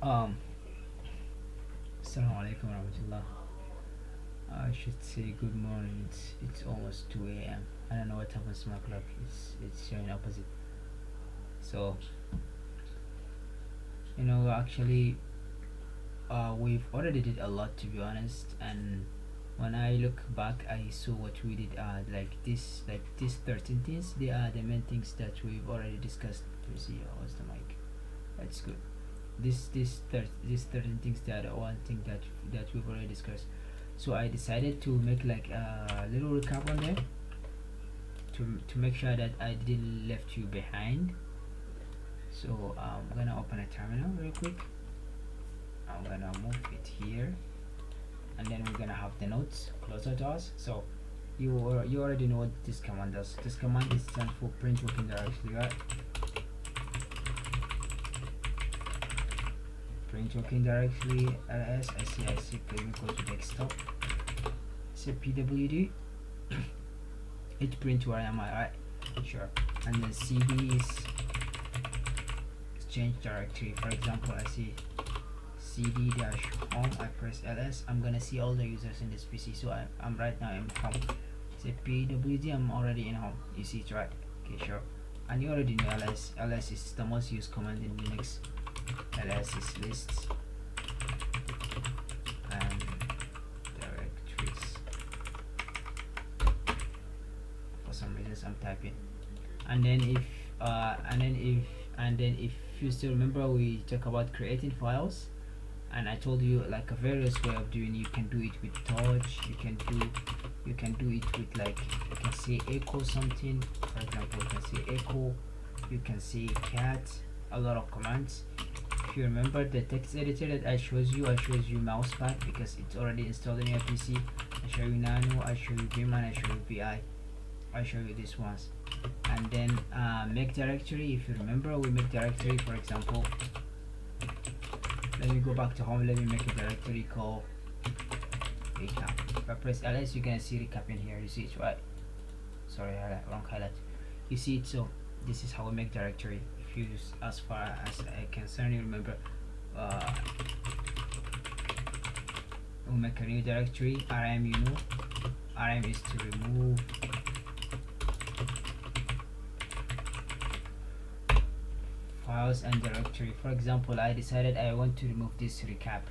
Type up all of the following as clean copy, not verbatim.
Um, Assalamu alaikum warahmatullah. I should say good morning. It's almost 2 a.m. I don't know what happens to my clock. It's showing opposite. So actually, we've already did a lot, to be honest. And when I look back, I saw what we did. These 13 things. They are the main things that we've already discussed. You see, how's the mic? That's good. These 13 things, they are the one thing that we've already discussed. So I decided to make like a little recap on there to make sure that I didn't left you behind. So I'm gonna open a terminal real quick. I'm gonna move it here, and then we're gonna have the notes closer to us. So you already know what this command does. This command is stands for print working directory, right? Print working directory ls scic, we go to desktop, say pwd it print where am I, right? Sure. And then cd is change directory. For example, I see cd dash home, I press ls, I'm gonna see all the users in this pc. So I'm right now in home. Say pwd, I'm already in home. You see it, right? Okay, sure. And you already know ls is the most used command in Linux. ls is lists and directories. For some reasons I'm typing. And then if you still remember, we talk about creating files, and I told you like a various way of doing. You can do it with touch, you can do it with, like, you can say echo something. For example, you can say echo, you can say cat, a lot of commands. If you remember the text editor that I shows you mousepad because it's already installed in your PC. I show you nano, I show you vman, I show you vi, I show you these ones. And then make directory. If you remember, we make directory. For example, let me go back to home. Let me make a directory called recap. If I press ls, you're gonna see recap in here. You see it, right? Sorry, wrong highlight. You see it. So this is how we make directory. If you, as far as I can certainly remember, we'll make a new directory. rm, rm is to remove files and directory. For example, I decided I want to remove this recap.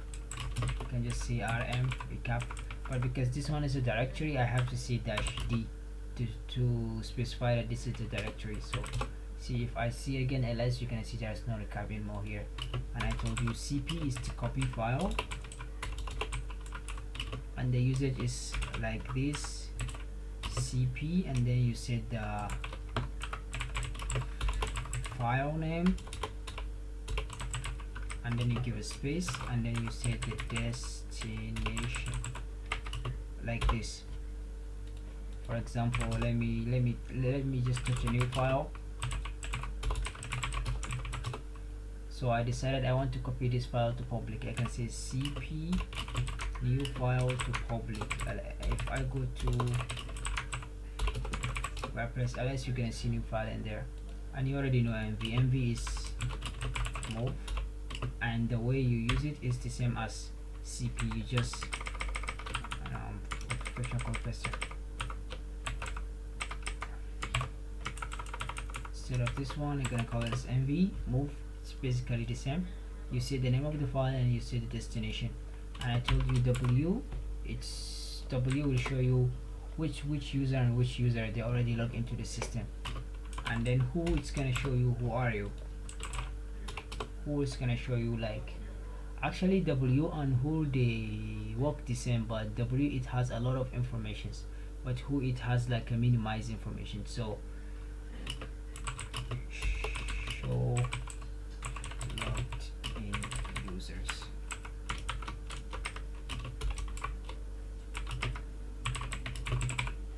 You can just say rm recap, but because this one is a directory, I have to say -d to specify that this is the directory. So see, if I see again ls, you can see there's no recap anymore here. And I told you cp is to copy file, and the usage is like this, cp, and then you set the file name, and then you give a space, and then you set the destination like this. For example, let me just touch a new file. So I decided I want to copy this file to public. I can say cp new file to public. If I go to press ls, you're gonna see new file in there. And you already know mv is move, and the way you use it is the same as cp. You just instead of this one, you're gonna call it as mv move. It's basically the same. You say the name of the file and you say the destination. And I told you w, it's w will show you which user and which user they already logged into the system. And then who, it's gonna show you who are you. Who is gonna show you, like, actually w and who, they work the same, but w, it has a lot of informations, but who, it has like a minimized information. So show logged in users.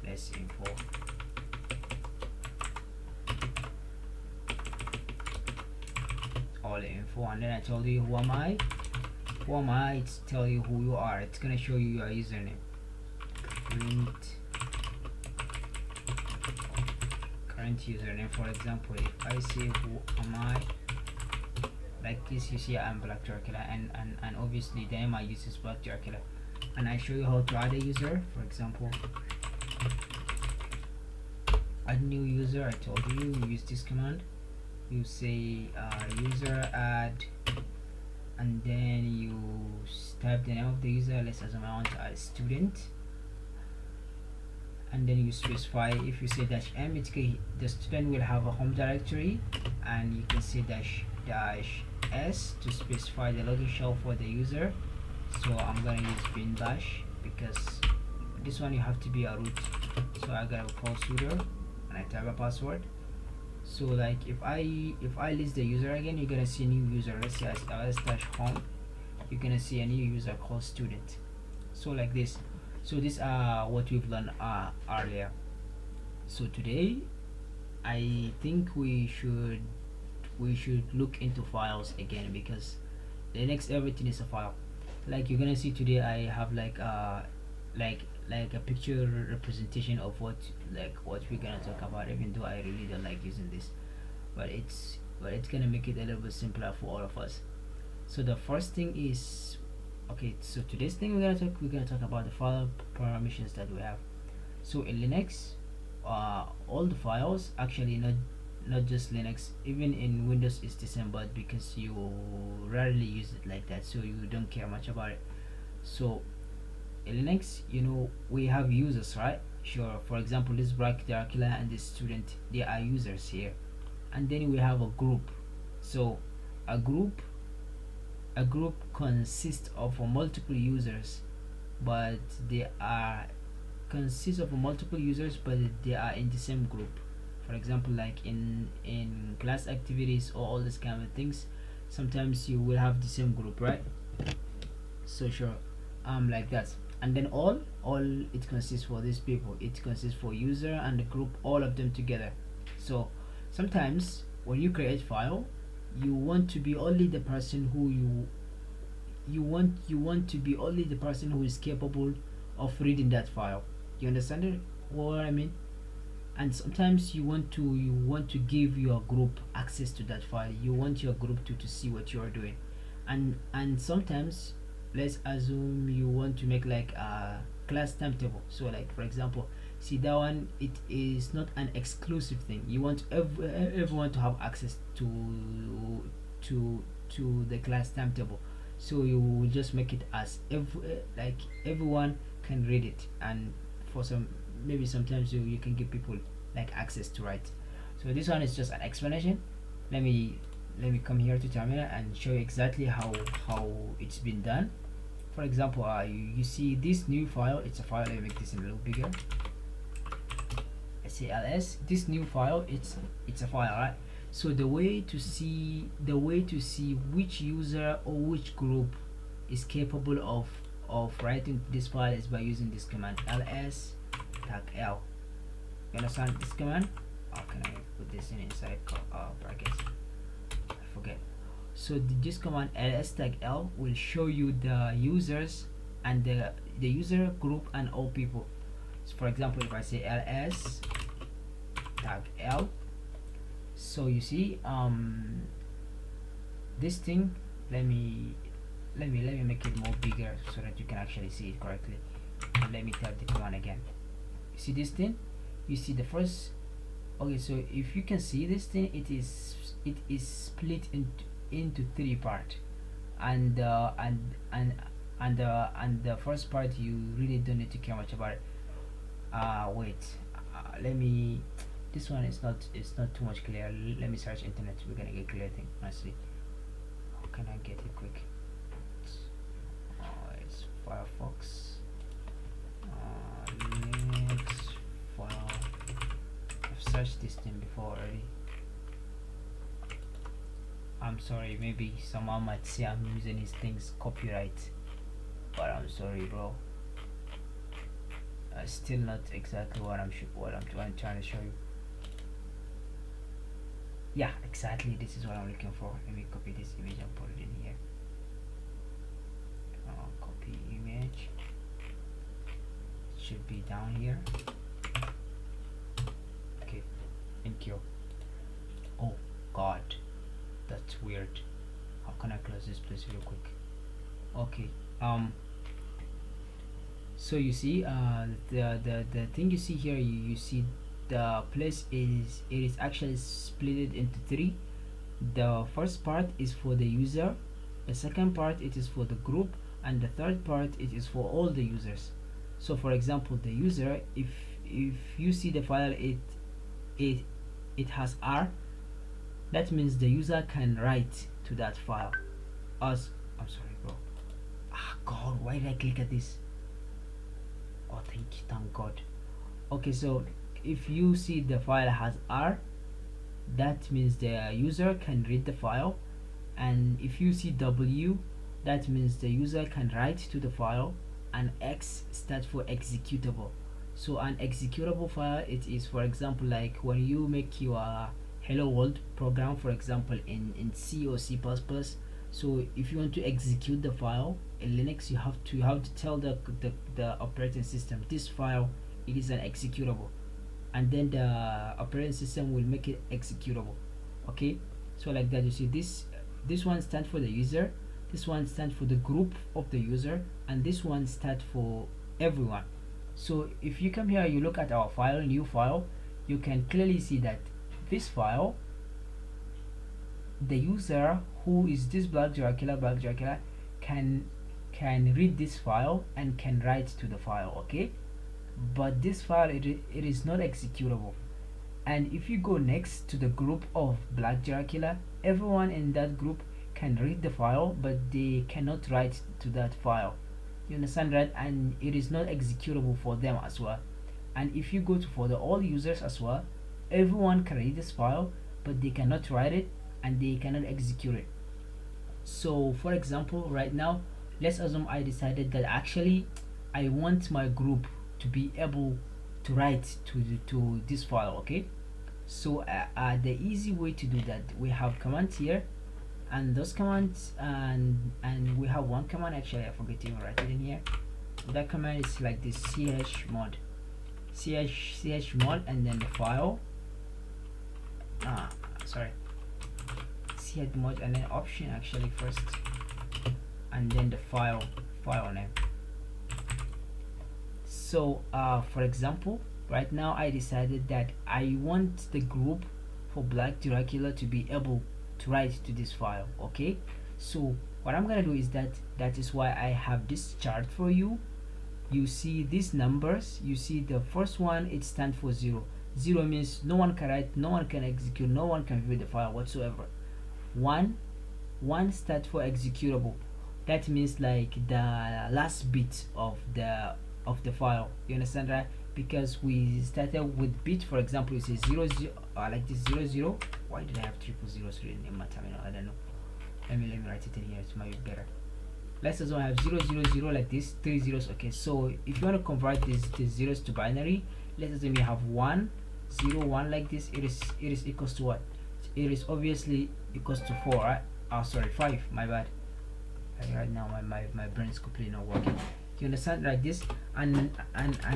Less info. All the info. And then I told you who am I. It's tell you who you are. It's gonna show you your username. Print current username. For example, if I say who am I, like this. You see I'm Black Dracula, and obviously the name I use is Black Dracula, and I show you how to add a user. For example, add new user. I told you use this command. You say user add, and then you type the name of the user. Let's assume I want to add student, and then you specify. If you say dash m, the student will have a home directory, and you can say dash s to specify the login shell for the user. So I'm gonna use bin bash because this one you have to be a root. So I gotta call sudo and I type a password. So like if I list the user again, you're gonna see a new user. Let's say ls dash home, you're gonna see a new user called student. So like this. So these are what we've learned earlier. So today I think we should look into files again, because Linux everything is a file. Like you're gonna see today I have like a picture representation of what we're gonna talk about, even though I really don't like using this, but it's gonna make it a little bit simpler for all of us. So the first thing is, okay, so today's thing we're gonna talk about the file permissions that we have. So in Linux, all the files, actually not just Linux, even in Windows is the same, but because you rarely use it like that, so you don't care much about it. So in Linux, we have users, right? Sure. For example, this Black Dracula and this student, they are users here, and then we have a group. So a group consists of multiple users, but they are in the same group. For example, like in class activities or all these kind of things, sometimes you will have the same group, right? So sure, like that. And then all it consists for these people, it consists for user and the group, all of them together. So sometimes when you create file, you want to be only the person who you want to be only the person who is capable of reading that file. You understand what I mean? And sometimes you want to give your group access to that file. You want your group to see what you are doing, and sometimes, let's assume you want to make like a class timetable. So like for example, see that one, it is not an exclusive thing. You want everyone to have access to the class timetable. So you will just make it as like everyone can read it, and for maybe sometimes you can give people like access to write. So this one is just an explanation. Let me come here to terminal and show you exactly how it's been done. For example, you see this new file. It's a file. Let me make this a little bigger. I say ls. This new file, it's a file, right? So the way to see which user or which group is capable of writing this file is by using this command ls tag l. You understand this command? How can I put this inside brackets? I forget. So this command ls tag l will show you the users and the user group and all people. So for example, if I say ls tag l, so you see this thing, let me make it more bigger so that you can actually see it correctly. And let me type the command again. You see this thing? You see the first, okay, so if you can see this thing, it is split into three parts, and the first part you really don't need to care much about it. Let me, this one is not too much clear. Let me search internet. We're gonna get clear thing. Honestly, how can I get it quick? It's Firefox Linux file. I've searched this thing before already. I'm sorry, maybe someone might say I'm using his things copyright, but I'm sorry, bro. Still not exactly what I'm trying to show you. Yeah, exactly, this is what I'm looking for. Let me copy this image and put it in here. Copy image, it should be down here. Okay, thank you. Oh god, that's weird. can I close this place real quick? Okay. So you see, the thing you see here, you see the place is, it is actually split into three. The first part is for the user, the second part it is for the group, and the third part it is for all the users. So for example, the user, if you see the file, it it has R, that means the user can write to that file as, I'm sorry bro, ah god, why did I click at this? Oh, thank God. Okay, so if you see the file has R, that means the user can read the file. And if you see W, that means the user can write to the file. And X stands for executable. So an executable file, it is, for example, like when you make your hello world program, for example, in C or C++. So if you want to execute the file in Linux, you have to tell the operating system, this file, it is an executable, and then the operating system will make it executable. Okay, so like that, you see this one stands for the user, this one stands for the group of the user, and this one stands for everyone. So if you come here, you look at our file, new file, you can clearly see that this file, the user who is this Black Dracula can read this file and can write to the file. Okay, but this file, it is not executable. And if you go next to the group of Black Dracula, everyone in that group can read the file, but they cannot write to that file. You understand, right? And it is not executable for them as well. And if you go to for the all users as well, everyone can read this file, but they cannot write it and they cannot execute it. So for example, right now, let's assume I decided that actually I want my group to be able to write to this file. Okay, so the easy way to do that, we have commands here, and those commands, and we have one command, actually I forget to even write it in here. That command is like this: chmod, chmod, and then the file, sorry, chmod, and then option actually first, and then the file name. So for example, right now I decided that I want the group for Black Dracula to be able to write to this file. Okay, so what I'm gonna do is that is why I have this chart for you. You see these numbers, you see the first one, it stands for 0. 0 means no one can write, no one can execute, no one can view the file whatsoever. 1 stands for executable. That means like the last bit of the file. You understand, right? Because we started with bit, for example, you say 0 0, like this 0 0. Why did I have triple zeros written in my terminal? I don't know. Let me write it in here, it might be better. Let's also have 0 0 0 like this, 3 zeros. Okay, so if you want to convert these zeros to binary, let's assume you have 1 0 1 like this. It is equals to what? It is obviously equals to 4, right? Oh sorry, 5, my bad. Right now my brain is completely not working. You understand, like this, and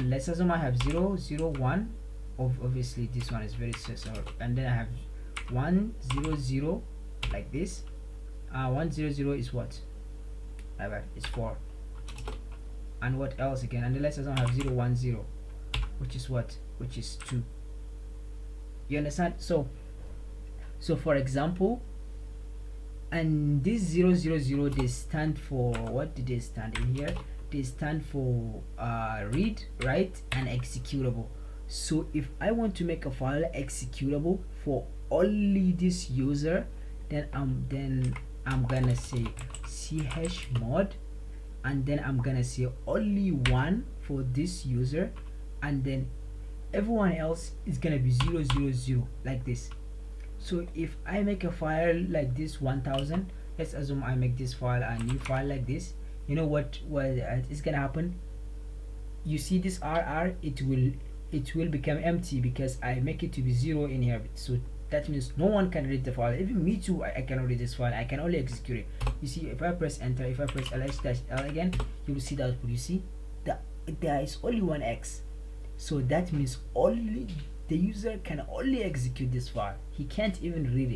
let's assume I have 0 0 1. Obviously this one is very so, and then I have 1 0 0 like this. 1 0 0 is what? My bad, it's 4. And what else again? And then let's assume I have 0 1 0, which is what? Which is 2. You understand? So for example, and this 0 0 0, they stand for what? Did they stand in here? They stand for read, write, and executable. So if I want to make a file executable for only this user, then I'm gonna say chmod, and then I'm gonna say only 1 for this user, and then everyone else is gonna be 0 0 0 like this. So if I make a file like this 1000, let's assume I make this file a new file like this, you know what is gonna happen? You see this RR, it will become empty because I make it to be 0 in here. So that means no one can read the file, even me too. I cannot read this file, I can only execute it. You see, if I press enter, if I press ls-l again, you will see the output. You see that there is only one X. So that means only the user can only execute this file, he can't even read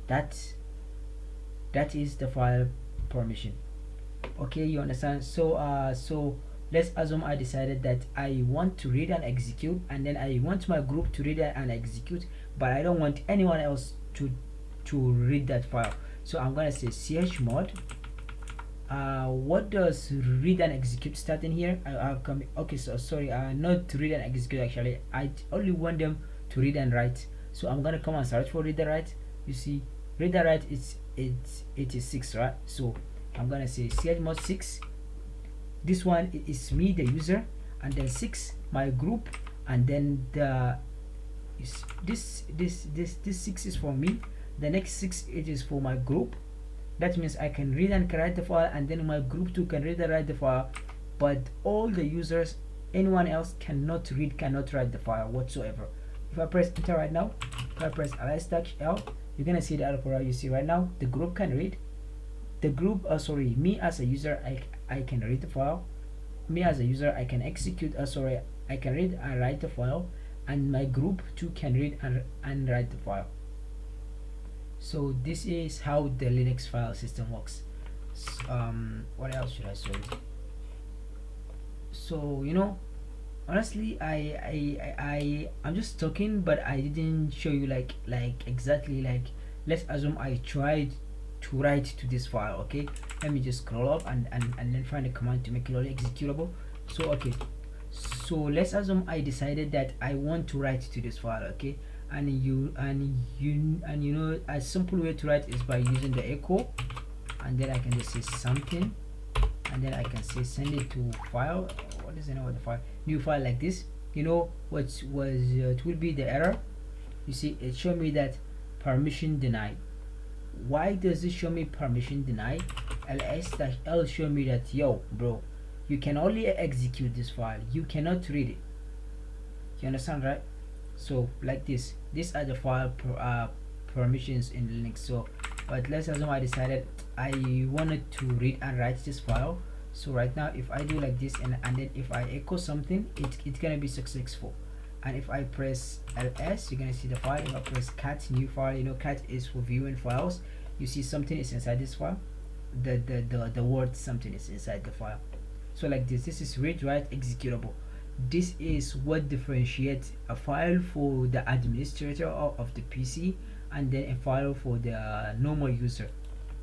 it. That is the file permission. Okay, you understand? So let's assume I decided that I want to read and execute, and then I want my group to read and execute, but I don't want anyone else to read that file. So I'm gonna say chmod. What does read and execute start in here? I'll come. Okay, so sorry, not to read and execute. Actually, I only want them to read and write. So I'm gonna come and search for read and write. You see, read and write it is 6, right? So I'm gonna say chmod 6. This one is me, the user, and then 6 my group, and then this 6 is for me. The next 6 it is for my group. That means I can read and write the file, and then my group too can read and write the file, but all the users, anyone else cannot read, cannot write the file whatsoever. If I press enter right now, if I press ls-l, you're gonna see the output. You see right now the group can read. The group, sorry, me as a user, I can read the file. Me as a user, I can execute. Sorry, I can read and write the file, and my group too can read and write the file. So this is how the Linux file system works. What else should I show you? So honestly, I'm just talking, but I didn't show you like exactly like. Let's assume I tried to write to this file. Okay, let me just scroll up and then find a command to make it all executable. So okay, so let's assume I decided that I want to write to this file. Okay, and a simple way to write is by using the echo, and then I can just say something, and then I can say send it to file. What is the name of the file? New file, like this. What was it will be the error. You see, it showed me that permission denied. Why does it show me permission denied? ls-l show me that, yo bro, you can only execute this file, you cannot read it. You understand, right? So like this, these are the file permissions in Linux. So but let's assume I decided I wanted to read and write this file. So right now, if I do like this, and then if I echo something, it's gonna be successful. And if I press ls, you're gonna see the file. If I press cat new file, cat is for viewing files. You see something is inside this file. The word something is inside the file. So like this is read, write, executable. This is what differentiates a file for the administrator of the PC, and then a file for the normal user.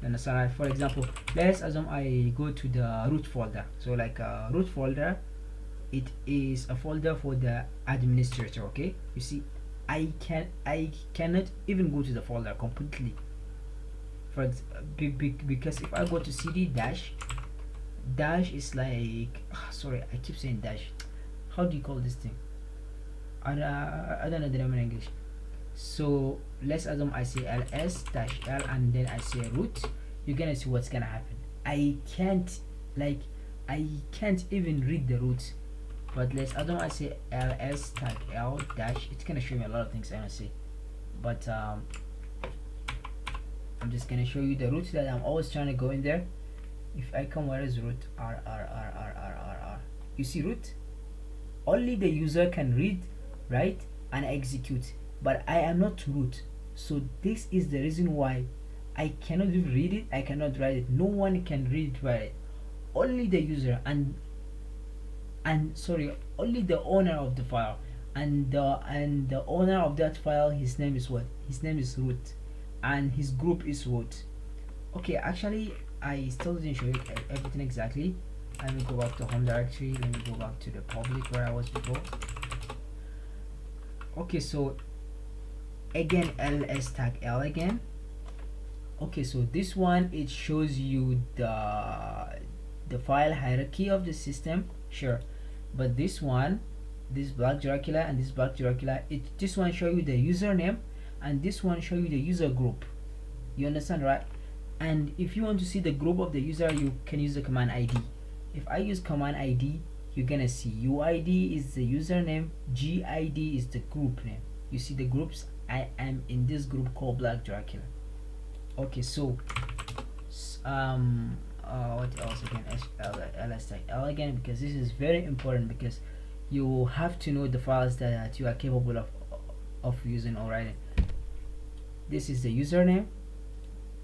You understand? For example, let's assume I go to the root folder. So like a root folder, it is a folder for the administrator. Okay, you see, I cannot even go to the folder completely. Because if I go to cd dash is like, sorry, I keep saying dash. How do you call this thing? I don't know the name in English. So let's assume I say ls-l and then I say root. You're gonna see what's gonna happen. I can't even read the root. But let's assume I say ls-l dash. It's gonna show me a lot of things I wanna see. But I'm just gonna show you the root that I'm always trying to go in there. If I come, where is root? R. You see root? Only the user can read, write, and execute. But I am not root. So this is the reason why I cannot even read it, I cannot write it. No one can read it, write it. Only the user and sorry, only the owner of the file. And the owner of that file, his name is what? His name is root. And his group is root. Okay, actually I still didn't show you everything exactly. Let me go back to home directory. Let me go back to the public where I was before. Okay, so again, ls tag l again. Okay, so this one, it shows you the file hierarchy of the system, sure, but this one, this black Dracula and this black Dracula, this one show you the username, and this one show you the user group. You understand, right? And if you want to see the group of the user, you can use the command id. If I use command id, you're gonna see uid is the username, gid is the group name. You see the groups. I am in this group called Black Dracula. Okay, so what else again? ls tag l again, because this is very important, because you have to know the files that you are capable of using or writing. This is the username,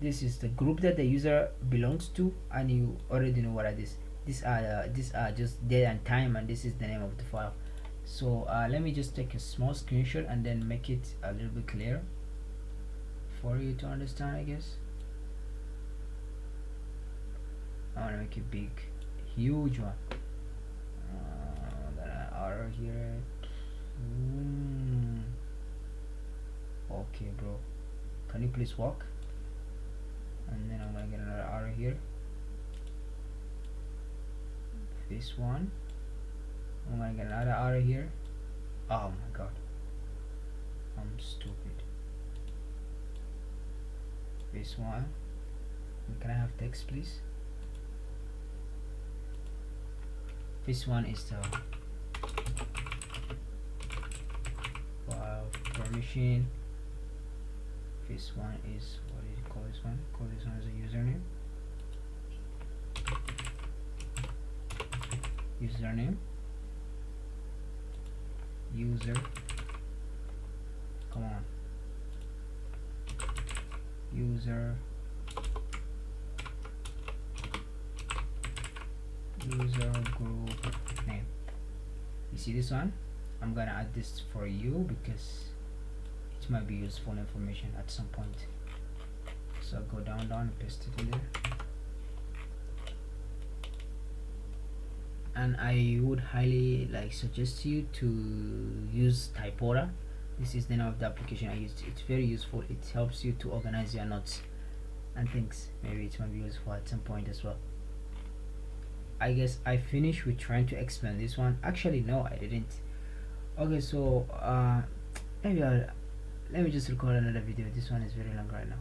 this is the group that the user belongs to, and you already know what are this. These are just date and time, and this is the name of the file. So let me just take a small screenshot and then make it a little bit clear for you to understand, I guess. I want to make it big, huge one. Arrow here. Okay, bro. Can you please walk? And then I'm gonna get another arrow here. This one. I'm gonna get another arrow here. Oh my god. I'm stupid. This one. Can I have text, please? This one is the file permission. This one is, what do you call this one? Call this one as a username. Username. User. Come on. User. User group name. You see this one? I'm gonna add this for you because it might be useful information at some point. So go down and paste it in there. And I would highly suggest you to use Typora. This is the name of the application I used. It's very useful. It helps you to organize your notes and things. Maybe it might be useful at some point as well. I guess I finished with trying to explain this one. Actually, no, I didn't. Okay, so maybe let me just record another video. This one is very long right now.